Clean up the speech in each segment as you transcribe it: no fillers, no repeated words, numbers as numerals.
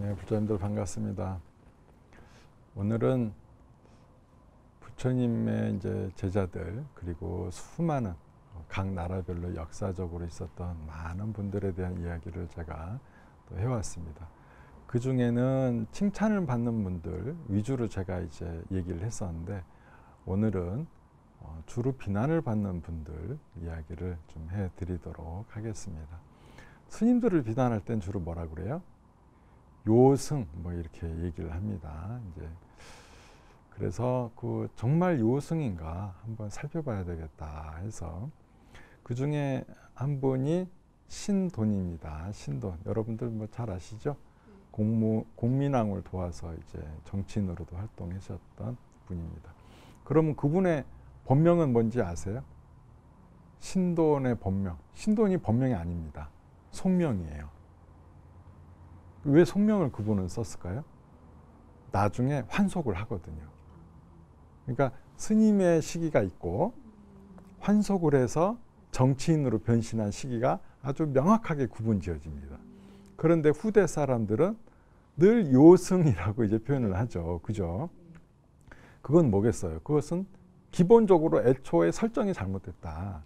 네, 부처님들 반갑습니다. 오늘은 부처님의 이제 제자들 그리고 수많은 각 나라별로 역사적으로 있었던 많은 분들에 대한 이야기를 제가 또 해왔습니다. 그 중에는 칭찬을 받는 분들 위주로 제가 이제 얘기를 했었는데 오늘은 주로 비난을 받는 분들 이야기를 좀 해드리도록 하겠습니다. 스님들을 비난할 땐 주로 뭐라 그래요? 요승 뭐 이렇게 얘기를 합니다. 이제 그래서 그 정말 요승인가 한번 살펴봐야 되겠다 해서 그 중에 한 분이 신돈입니다. 신돈 여러분들 뭐 잘 아시죠? 공민왕을 도와서 이제 정치인으로도 활동하셨던 분입니다. 그러면 그분의 법명은 뭔지 아세요? 신돈의 법명. 신돈이 법명이 아닙니다. 속명이에요. 왜 속명을 그분은 썼을까요? 나중에 환속을 하거든요. 그러니까 스님의 시기가 있고 환속을 해서 정치인으로 변신한 시기가 아주 명확하게 구분지어집니다. 그런데 후대 사람들은 늘 요승이라고 이제 표현을 하죠. 그죠? 그건 뭐겠어요? 그것은 기본적으로 애초에 설정이 잘못됐다.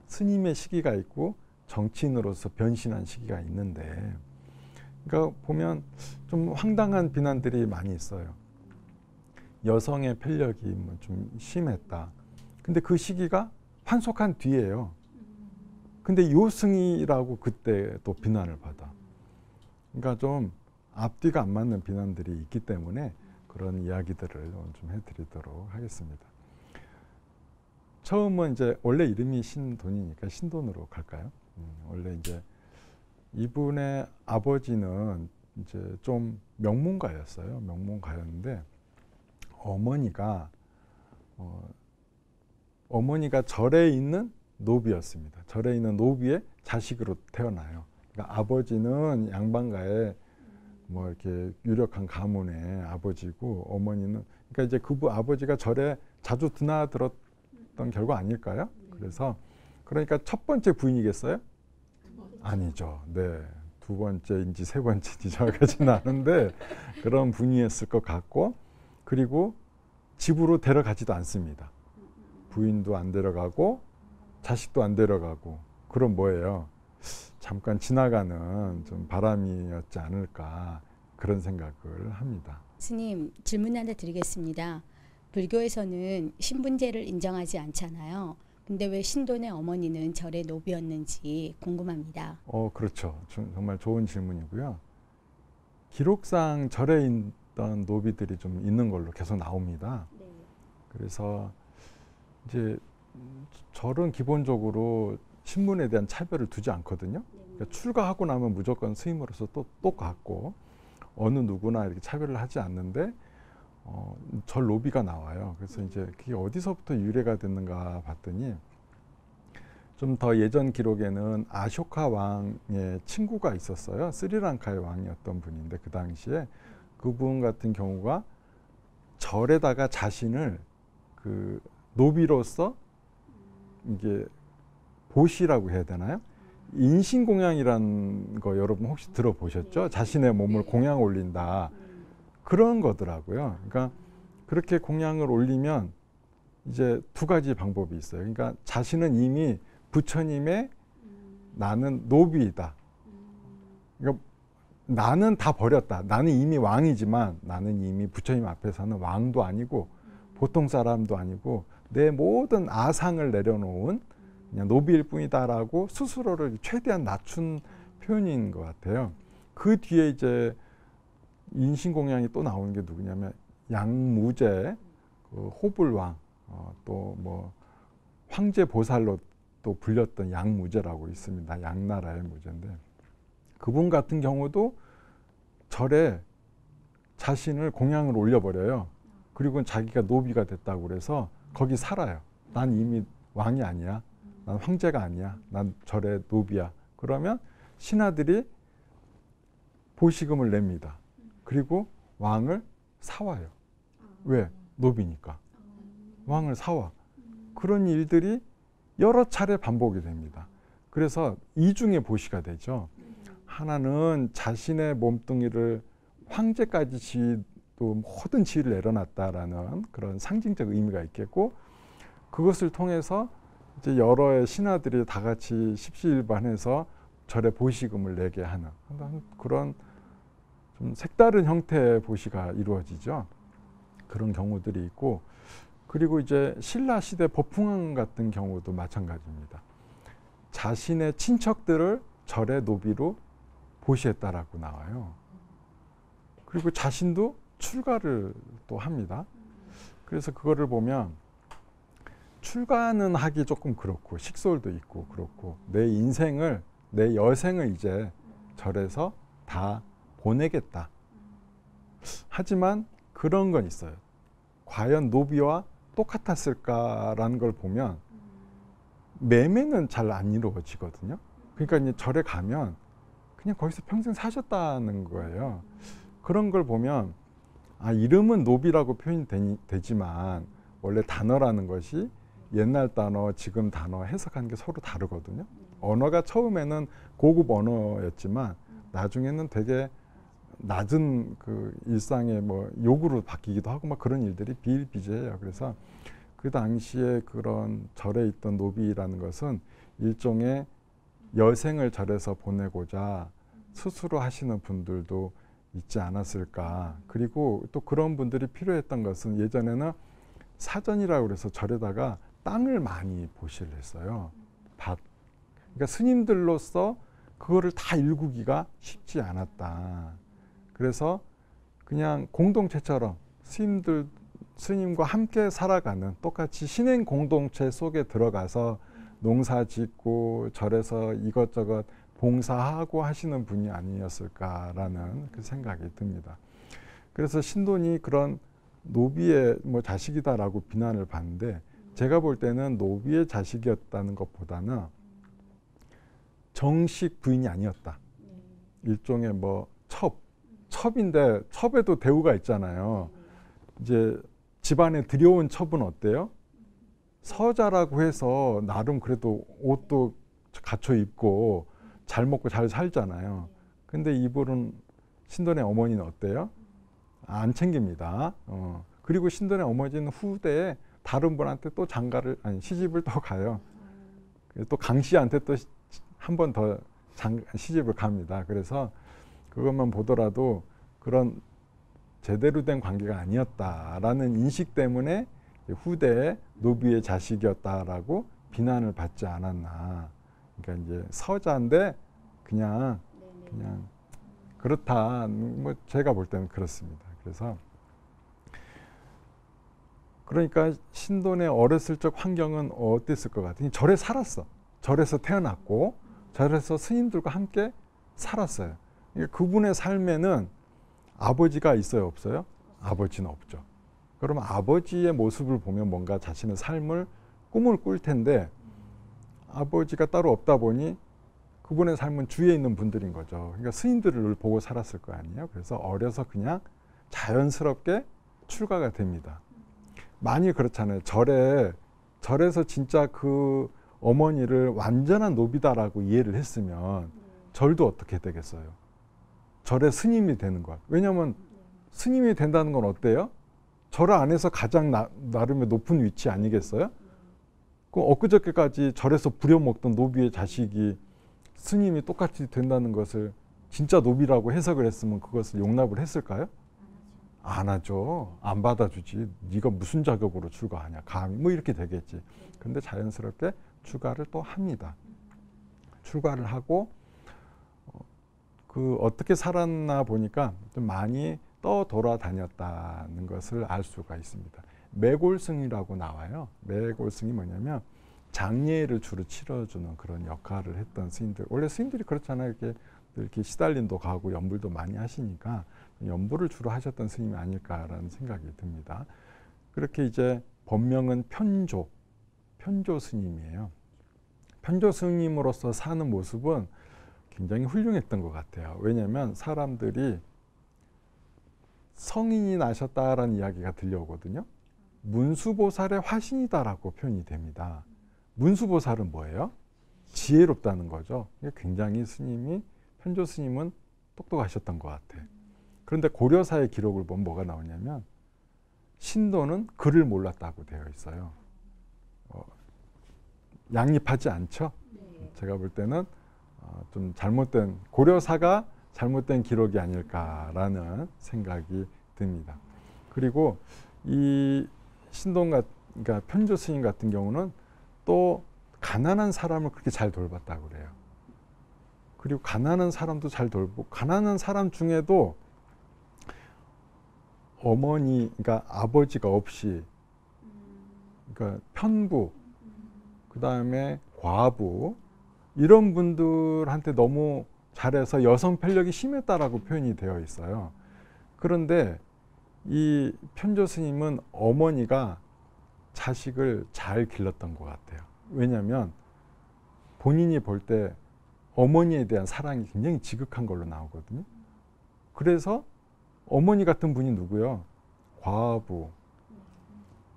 스님의 시기가 있고 정치인으로서 변신한 시기가 있는데 그러니까 보면 좀 황당한 비난들이 많이 있어요. 여성의 편력이 좀 심했다. 근데 그 시기가 환속한 뒤에요. 근데 요승이라고 그때 또 비난을 받아. 그러니까 좀 앞뒤가 안 맞는 비난들이 있기 때문에 그런 이야기들을 좀 해드리도록 하겠습니다. 처음은 이제 원래 이름이 신돈이니까 신돈으로 갈까요? 원래 이제 이분의 아버지는 이제 좀 명문가였어요. 명문가였는데 어머니가 절에 있는 노비였습니다. 절에 있는 노비의 자식으로 태어나요. 그러니까 아버지는 양반가의 뭐 이렇게 유력한 가문의 아버지고 어머니는 그러니까 이제 아버지가 절에 자주 드나들었던 결과 아닐까요? 그래서 그러니까 첫 번째 부인이겠어요? 아니죠. 네. 두 번째인지 세 번째인지 정확하지는 않은데 그런 분이었을 것 같고 그리고 집으로 데려가지도 않습니다. 부인도 안 데려가고 자식도 안 데려가고 그럼 뭐예요? 잠깐 지나가는 좀 바람이었지 않을까 그런 생각을 합니다. 스님 질문 하나 드리겠습니다. 불교에서는 신분제를 인정하지 않잖아요. 근데 왜 신돈의 어머니는 절의 노비였는지 궁금합니다. 그렇죠. 정말 좋은 질문이고요. 기록상 절에 있던 노비들이 좀 있는 걸로 계속 나옵니다. 네. 그래서 이제 절은 기본적으로 신분에 대한 차별을 두지 않거든요. 그러니까 출가하고 나면 무조건 스님으로서 또 갔고 어느 누구나 이렇게 차별을 하지 않는데 절 노비가 나와요. 그래서 이제 그게 어디서부터 유래가 됐는가 봤더니 좀 더 예전 기록에는 아쇼카 왕의 친구가 있었어요. 스리랑카의 왕이었던 분인데 그 당시에 그분 같은 경우가 절에다가 자신을 그 노비로서 이게 보시라고 해야 되나요? 인신공양이라는 거 여러분 혹시 들어보셨죠? 자신의 몸을 공양 올린다. 그런 거더라고요. 그러니까 그렇게 공양을 올리면 이제 두 가지 방법이 있어요. 그러니까 자신은 이미 부처님의 나는 노비이다. 그러니까 나는 다 버렸다. 나는 이미 왕이지만 나는 이미 부처님 앞에서는 왕도 아니고 보통 사람도 아니고 내 모든 아상을 내려놓은 그냥 노비일 뿐이다라고 스스로를 최대한 낮춘 표현인 것 같아요. 그 뒤에 이제 인신공양이 또 나오는 게 누구냐면 양무제, 그 호불왕, 또 뭐 황제 보살로 또 불렸던 양무제라고 있습니다. 양나라의 무제인데 그분 같은 경우도 절에 자신을 공양을 올려버려요. 그리고 자기가 노비가 됐다고 그래서 거기 살아요. 난 이미 왕이 아니야. 난 황제가 아니야. 난 절의 노비야. 그러면 신하들이 보시금을 냅니다. 그리고 왕을 사와요. 왜? 노비니까. 왕을 사와. 그런 일들이 여러 차례 반복이 됩니다. 그래서 이중의 보시가 되죠. 하나는 자신의 몸뚱이를 황제까지 지도 모든 지위를 내려놨다라는 그런 상징적 의미가 있겠고, 그것을 통해서 이제 여러 신하들이 다 같이 십시일반해서 절에 보시금을 내게 하는 그런 좀 색다른 형태의 보시가 이루어지죠. 그런 경우들이 있고, 그리고 이제 신라 시대 법흥왕 같은 경우도 마찬가지입니다. 자신의 친척들을 절의 노비로 보시했다라고 나와요. 그리고 자신도 출가를 또 합니다. 그래서 그거를 보면 출가는 하기 조금 그렇고, 식솔도 있고 그렇고, 내 인생을, 내 여생을 이제 절에서 다 보내겠다. 하지만 그런 건 있어요. 과연 노비와 똑같았을까라는 걸 보면 매매는 잘 안 이루어지거든요. 그러니까 이제 절에 가면 그냥 거기서 평생 사셨다는 거예요. 그런 걸 보면 이름은 노비라고 표현이 되지만 원래 단어라는 것이 옛날 단어, 지금 단어 해석하는 게 서로 다르거든요. 언어가 처음에는 고급 언어였지만 나중에는 되게 낮은 그 일상의 뭐 욕으로 바뀌기도 하고 막 그런 일들이 비일비재해요. 그래서 그 당시에 그런 절에 있던 노비라는 것은 일종의 여생을 절에서 보내고자 스스로 하시는 분들도 있지 않았을까. 그리고 또 그런 분들이 필요했던 것은 예전에는 사전이라고 그래서 절에다가 땅을 많이 보시를 했어요. 밭. 그러니까 스님들로서 그거를 다 일구기가 쉽지 않았다. 그래서 그냥 공동체처럼 스님과 함께 살아가는, 똑같이 신행 공동체 속에 들어가서 농사 짓고 절에서 이것저것 봉사하고 하시는 분이 아니었을까라는 그 생각이 듭니다. 그래서 신돈이 그런 노비의 뭐 자식이다라고 비난을 받는데, 제가 볼 때는 노비의 자식이었다는 것보다는 정식 부인이 아니었다. 일종의 뭐 첩인데 첩에도 대우가 있잖아요. 이제 집안에 들여온 첩은 어때요? 서자라고 해서 나름 그래도 옷도 갖춰 입고 잘 먹고 잘 살잖아요. 근데 이분은, 신돈의 어머니는 어때요? 안 챙깁니다. 그리고 신돈의 어머니는 후대에 다른 분한테 또 시집을 또 가요. 또 강씨한테 또 한 번 더 시집을 갑니다. 그래서 그것만 보더라도 그런 제대로 된 관계가 아니었다라는 인식 때문에 후대에 노비의 자식이었다라고 비난을 받지 않았나. 그러니까 이제 서자인데 그냥 그렇다. 뭐 제가 볼 때는 그렇습니다. 그래서 그러니까 신돈의 어렸을 적 환경은 어땠을 것 같아요? 절에 살았어. 절에서 태어났고 절에서 스님들과 함께 살았어요. 그러니까 그분의 삶에는 아버지가 있어요, 없어요? 아버지는 없죠. 그러면 아버지의 모습을 보면 뭔가 자신의 삶을 꿈을 꿀 텐데, 아버지가 따로 없다 보니 그분의 삶은 주위에 있는 분들인 거죠. 그러니까 스님들을 보고 살았을 거 아니에요. 그래서 어려서 그냥 자연스럽게 출가가 됩니다. 많이 그렇잖아요. 절에서 진짜 그 어머니를 완전한 노비다라고 이해를 했으면 절도 어떻게 되겠어요? 절의 스님이 되는 거야. 왜냐하면 스님이 된다는 건 어때요? 절 안에서 가장 나름의 높은 위치 아니겠어요? 그 엊그저께까지 절에서 부려먹던 노비의 자식이 스님이 똑같이 된다는 것을 진짜 노비라고 해석을 했으면 그것을 용납을 했을까요? 안 하죠. 안 받아주지. 네가 무슨 자격으로 출가하냐. 감히 뭐 이렇게 되겠지. 근데 자연스럽게 출가를 또 합니다. 출가를 하고 어떻게 살았나 보니까 좀 많이 돌아다녔다는 것을 알 수가 있습니다. 매골승이라고 나와요. 매골승이 뭐냐면 장례를 주로 치러주는 그런 역할을 했던 스님들. 원래 스님들이 그렇잖아요. 이렇게 시달림도 가고 연불도 많이 하시니까 연불을 주로 하셨던 스님이 아닐까라는 생각이 듭니다. 그렇게 이제 법명은 편조 스님이에요. 편조 스님으로서 사는 모습은 굉장히 훌륭했던 것 같아요. 왜냐하면 사람들이 성인이 나셨다라는 이야기가 들려오거든요. 문수보살의 화신이다라고 표현이 됩니다. 문수보살은 뭐예요? 지혜롭다는 거죠. 굉장히 편조 스님은 똑똑하셨던 것 같아요. 그런데 고려사의 기록을 보면 뭐가 나오냐면 신도는 글을 몰랐다고 되어 있어요. 양립하지 않죠. 제가 볼 때는 좀 잘못된, 고려사가 잘못된 기록이 아닐까라는 생각이 듭니다. 그리고 이 신동 그러니까 편조 스님 같은 경우는 또 가난한 사람을 그렇게 잘 돌봤다고 그래요. 그리고 가난한 사람도 잘 돌보고, 가난한 사람 중에도 어머니, 그러니까 아버지가 없이, 그러니까 편부, 그 다음에 과부, 이런 분들한테 너무 잘해서 여성 편력이 심했다라고 표현이 되어 있어요. 그런데 이 편조 스님은 어머니가 자식을 잘 길렀던 것 같아요. 왜냐하면 본인이 볼 때 어머니에 대한 사랑이 굉장히 지극한 걸로 나오거든요. 그래서 어머니 같은 분이 누구요? 과부,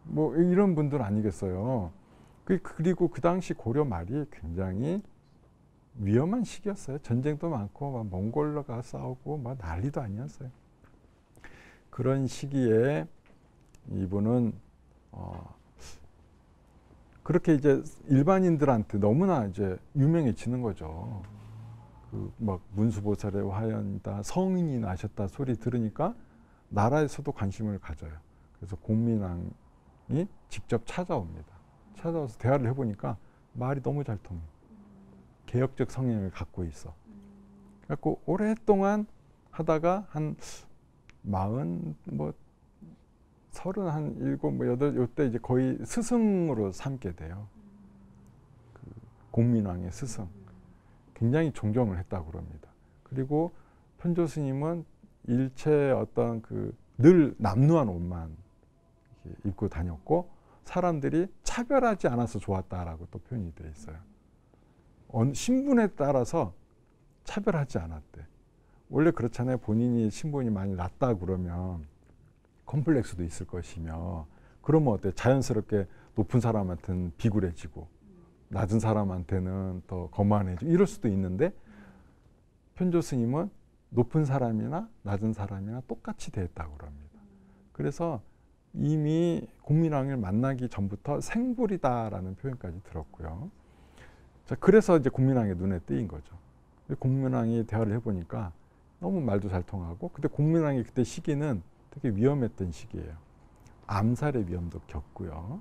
뭐 이런 분들 아니겠어요. 그리고 그 당시 고려 말이 굉장히 위험한 시기였어요. 전쟁도 많고 막 몽골과 싸우고 막 난리도 아니었어요. 그런 시기에 이분은 그렇게 이제 일반인들한테 너무나 이제 유명해지는 거죠. 그 막 문수보살의 화연이다, 성인이 나셨다 소리 들으니까 나라에서도 관심을 가져요. 그래서 공민왕이 직접 찾아옵니다. 찾아와서 대화를 해보니까 말이 너무 잘 통해요. 개혁적 성향을 갖고 있어. 그래갖고 오랫동안 하다가 한 37, 8, 요때 이제 거의 스승으로 삼게 돼요. 그 공민왕의 스승. 굉장히 존경을 했다고 그럽니다. 그리고 편조 스님은 일체 어떤 늘 남루한 옷만 입고 다녔고, 사람들이 차별하지 않아서 좋았다라고 또 표현이 되어 있어요. 신분에 따라서 차별하지 않았대. 원래 그렇잖아요. 본인이 신분이 많이 낮다 그러면 컴플렉스도 있을 것이며, 그러면 어때? 자연스럽게 높은 사람한테는 비굴해지고 낮은 사람한테는 더 거만해지고 이럴 수도 있는데, 편조 스님은 높은 사람이나 낮은 사람이나 똑같이 대했다고 합니다. 그래서 이미 공민왕을 만나기 전부터 생불이다라는 표현까지 들었고요. 자, 그래서 이제 공민왕의 눈에 띄인 거죠. 공민왕이 대화를 해보니까 너무 말도 잘 통하고, 근데 공민왕이 그때 시기는 되게 위험했던 시기예요. 암살의 위험도 겪고요.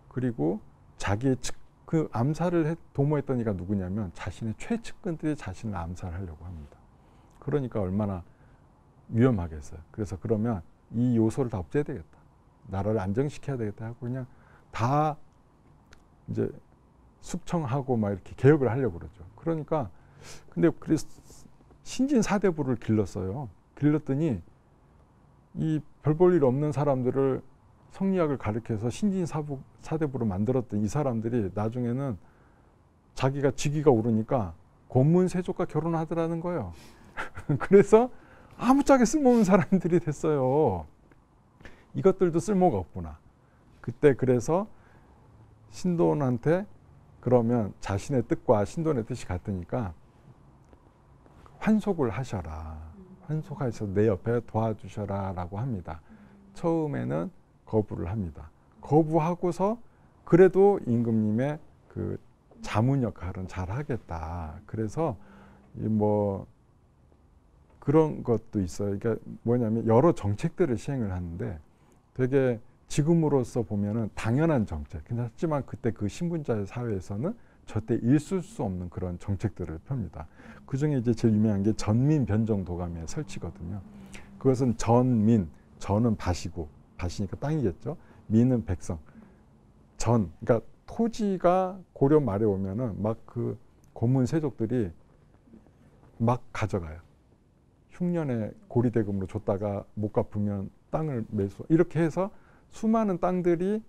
그리고 자기의 그 암살을 도모했던 이가 누구냐면 자신의 최측근들이 자신을 암살하려고 합니다. 그러니까 얼마나 위험하겠어요. 그래서 그러면 이 요소를 다 없애야 되겠다. 나라를 안정시켜야 되겠다 하고 그냥 다 이제 숙청하고 막 이렇게 개혁을 하려고 그러죠. 그러니까 근데 그래서 신진사대부를 길렀어요. 길렀더니 이 별 볼 일 없는 사람들을 성리학을 가르쳐서 신진사대부로 만들었던 이 사람들이 나중에는 자기가 직위가 오르니까 권문세족과 결혼하더라는 거예요. 그래서 아무짝에 쓸모없는 사람들이 됐어요. 이것들도 쓸모가 없구나. 그때 그래서 신돈한테 그러면 자신의 뜻과 신돈의 뜻이 같으니까 환속을 하셔라. 환속하셔서 내 옆에 도와주셔라 라고 합니다. 처음에는 거부를 합니다. 거부하고서 그래도 임금님의 그 자문 역할은 잘 하겠다. 그래서 뭐 그런 것도 있어요. 그러니까 뭐냐면 여러 정책들을 시행을 하는데 되게 지금으로서 보면은 당연한 정책. 하지만 그때 그 신분자 사회에서는 절대 있을 수 없는 그런 정책들을 펴니다. 그 중에 이제 제일 유명한 게 전민 변정 도감의 설치거든요. 그것은 전민, 전은 밭이고, 밭이니까 땅이겠죠. 민은 백성. 그러니까 토지가 고려 말에 오면은 막 그 고문 세족들이 막 가져가요. 흉년에 고리대금으로 줬다가 못 갚으면 땅을 매수. 이렇게 해서 수많은 땅들이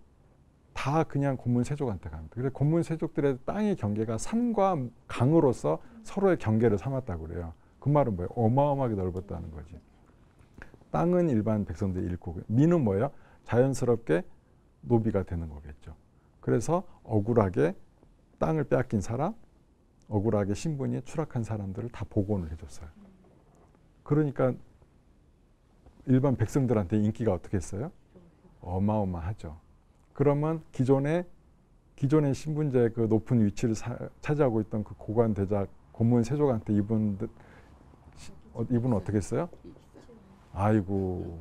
다 그냥 고문 세족한테 갑니다. 그래서 고문 세족들의 땅의 경계가 산과 강으로서 서로의 경계를 삼았다고 그래요. 그 말은 뭐예요? 어마어마하게 넓었다는 거지. 땅은 일반 백성들이 잃고, 민은 뭐예요? 자연스럽게 노비가 되는 거겠죠. 그래서 억울하게 땅을 빼앗긴 사람, 억울하게 신분이 추락한 사람들을 다 복원을 해줬어요. 그러니까 일반 백성들한테 인기가 어떻게 했어요? 어마어마하죠. 그러면 기존의 신분제의 그 높은 위치를 차지하고 있던 그 고관 대작 고문 세족한테 이분은 어떻게 했어요? 아이고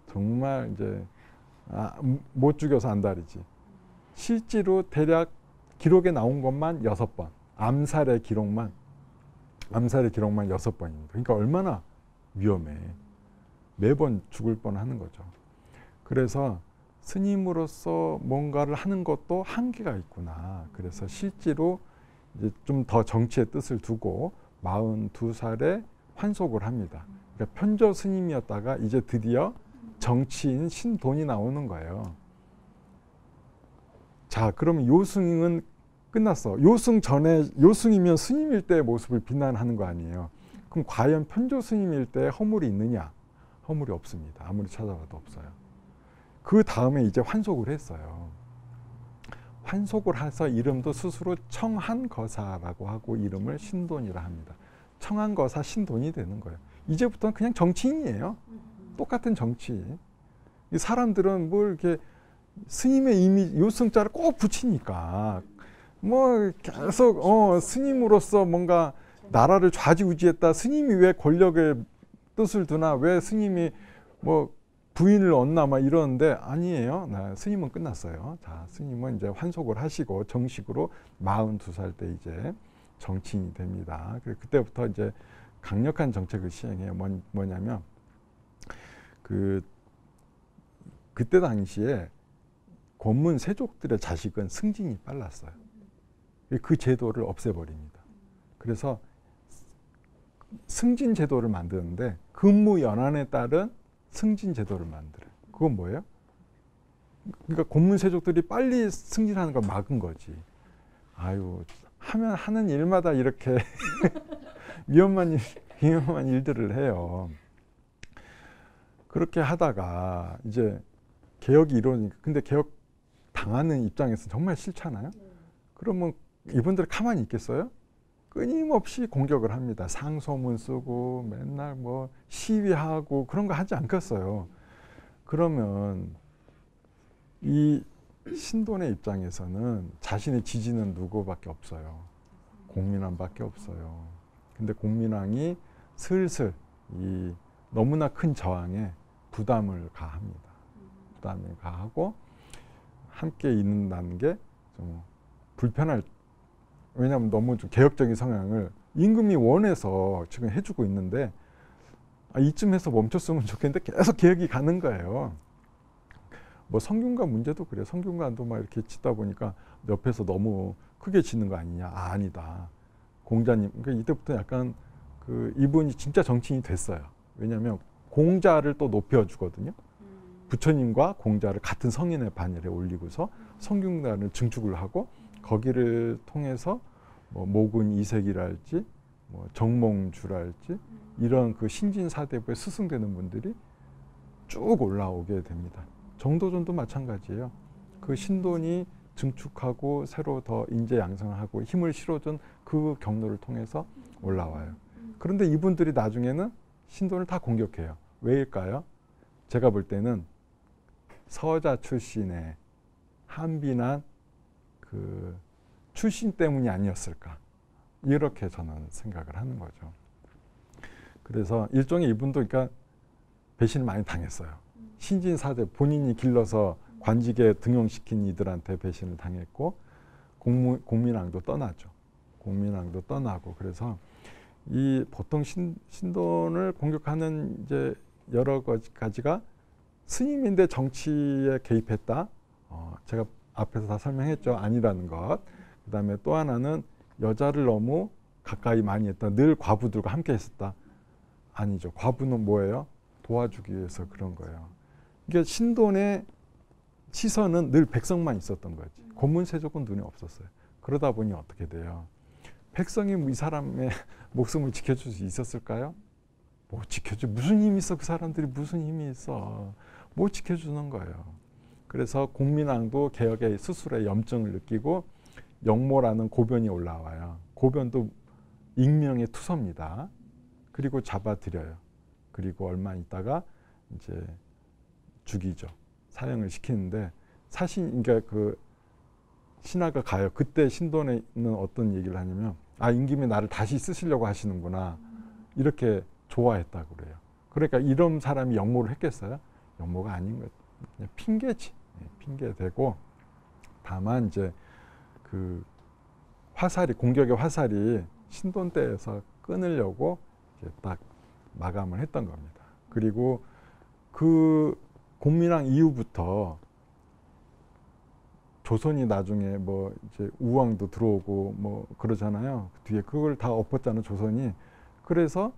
정말 이제 못 죽여서 안달이지. 실제로 대략 기록에 나온 것만 6번, 암살의 기록만 6번입니다. 그러니까 얼마나 위험해. 매번 죽을 뻔하는 거죠. 그래서 스님으로서 뭔가를 하는 것도 한계가 있구나. 그래서 실제로 이제 좀 더 정치의 뜻을 두고 42살에 환속을 합니다. 그러니까 편조 스님이었다가 이제 드디어 정치인 신돈이 나오는 거예요. 자, 그러면 요승은 끝났어. 요승이면 스님일 때의 모습을 비난하는 거 아니에요. 그럼 과연 편조 스님일 때 허물이 있느냐? 허물이 없습니다. 아무리 찾아봐도 없어요. 그 다음에 이제 환속을 했어요. 환속을 해서 이름도 스스로 청한거사라고 하고 이름을 신돈이라 합니다. 청한거사 신돈이 되는 거예요. 이제부터는 그냥 정치인이에요. 똑같은 정치인. 이 사람들은 뭘 이렇게 스님의 이미지 요승자를 꼭 붙이니까 뭐 계속 스님으로서 뭔가 나라를 좌지우지했다. 스님이 왜 권력의 뜻을 두나? 왜 스님이 뭐 부인을 얻나? 막 이러는데 아니에요. 스님은 끝났어요. 자, 스님은 이제 환속을 하시고 정식으로 42살 때 이제 정치인이 됩니다. 그때부터 이제 강력한 정책을 시행해요. 뭐냐면 그때 당시에 권문 세족들의 자식은 승진이 빨랐어요. 그 제도를 없애버립니다. 그래서 승진 제도를 만드는데 근무 연한에 따른 승진 제도를 만들어요. 그건 뭐예요? 그러니까 권문 세족들이 빨리 승진하는 걸 막은 거지. 아유, 하는 일마다 이렇게 위험한 일들을 해요. 그렇게 하다가 이제 개혁이 이루어지니까, 근데 개혁 당하는 입장에서 정말 싫잖아요. 그러면 이분들 가만히 있겠어요? 끊임없이 공격을 합니다. 상소문 쓰고 맨날 뭐 시위하고 그런 거 하지 않겠어요. 그러면 이 신돈의 입장에서는 자신의 지지는 누구밖에 없어요. 공민왕밖에 없어요. 근데 공민왕이 슬슬 이 너무나 큰 저항에 부담을 가합니다. 부담을 가하고 함께 있는다는 게 좀 불편할. 왜냐하면 너무 좀 개혁적인 성향을 임금이 원해서 지금 해주고 있는데 이쯤에서 멈췄으면 좋겠는데 계속 개혁이 가는 거예요. 뭐 성균관 문제도 그래요. 성균관도 막 이렇게 짓다 보니까 옆에서 너무 크게 짓는 거 아니냐. 아니다. 공자님. 그러니까 이때부터 약간 이분이 진짜 정치인이 됐어요. 왜냐하면 공자를 또 높여주거든요. 부처님과 공자를 같은 성인의 반열에 올리고서 성균관을 증축을 하고 거기를 통해서 뭐 모군 이색이랄지 뭐 정몽주랄지 이런 그 신진사대부에 스승되는 분들이 쭉 올라오게 됩니다. 정도전도 마찬가지예요. 그 신돈이 증축하고 새로 더 인재 양성하고 힘을 실어준 그 경로를 통해서 올라와요. 그런데 이분들이 나중에는 신돈을 다 공격해요. 왜일까요? 제가 볼 때는 서자 출신의 한빈한 그 출신 때문이 아니었을까, 이렇게 저는 생각을 하는 거죠. 그래서 일종의 이분도 그러니까 배신을 많이 당했어요. 신진사대 본인이 길러서 관직에 등용시킨 이들한테 배신을 당했고 공민왕도 떠나죠. 공민왕도 떠나고. 그래서 이 보통 신돈을 공격하는 이제 여러 가지가 스님인데 정치에 개입했다. 제가 앞에서 다 설명했죠. 아니라는 것. 그다음에 또 하나는 여자를 너무 가까이 많이 했다. 늘 과부들과 함께 했었다. 아니죠. 과부는 뭐예요? 도와주기 위해서 그런 거예요. 이게 신돈의 시선은 늘 백성만 있었던 거지. 권문세족은 눈에 없었어요. 그러다 보니 어떻게 돼요? 백성이 이 사람의 목숨을 지켜줄 수 있었을까요? 못 지켜줘. 무슨 힘이 있어? 그 사람들이 무슨 힘이 있어? 못 지켜주는 거예요. 그래서 공민왕도 개혁의 스스로의 염증을 느끼고 영모라는 고변이 올라와요. 고변도 익명의 투서입니다. 그리고 잡아들여요. 그리고 얼마 있다가 이제 죽이죠. 사형을 시키는데 사실 그러니까 그 신하가 가요. 그때 신돈에는 어떤 얘기를 하냐면 임금이 나를 다시 쓰시려고 하시는구나. 이렇게 좋아했다고 그래요. 그러니까 이런 사람이 역모를 했겠어요? 역모가 아닌 것, 그냥 핑계지. 핑계되고 다만 이제 그 화살이 공격의 화살이 신돈 때에서 끊으려고 이제 딱 마감을 했던 겁니다. 그리고 그 공민왕 이후부터 조선이 나중에 뭐 이제 우왕도 들어오고 뭐 그러잖아요. 뒤에 그걸 다 엎었잖아요, 조선이. 그래서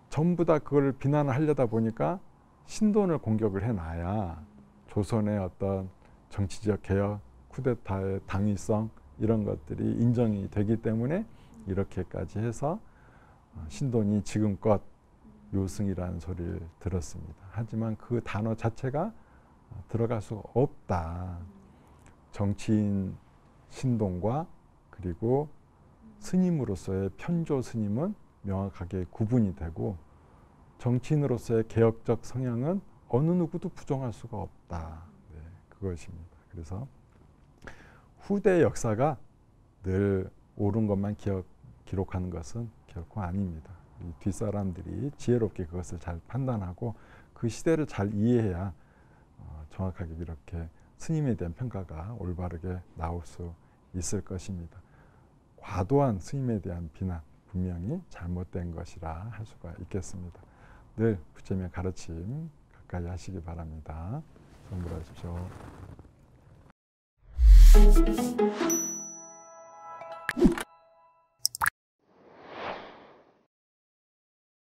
전부 다 그걸 비난을 하려다 보니까 신돈을 공격을 해놔야 조선의 어떤 정치적 개혁, 쿠데타의 당위성 이런 것들이 인정이 되기 때문에 이렇게까지 해서 신돈이 지금껏 요승이라는 소리를 들었습니다. 하지만 그 단어 자체가 들어갈 수가 없다. 정치인 신돈과 그리고 스님으로서의 편조 스님은 명확하게 구분이 되고 정치인으로서의 개혁적 성향은 어느 누구도 부정할 수가 없다. 네, 그것입니다. 그래서 후대 역사가 늘 옳은 것만 기록하는 것은 결코 아닙니다. 이 뒷사람들이 지혜롭게 그것을 잘 판단하고 그 시대를 잘 이해해야 정확하게 이렇게 스님에 대한 평가가 올바르게 나올 수 있을 것입니다. 과도한 스님에 대한 비난 분명히 잘못된 것이라 할 수가 있겠습니다. 늘 부처님의 가르침 가까이 하시기 바랍니다. 성불하십시오.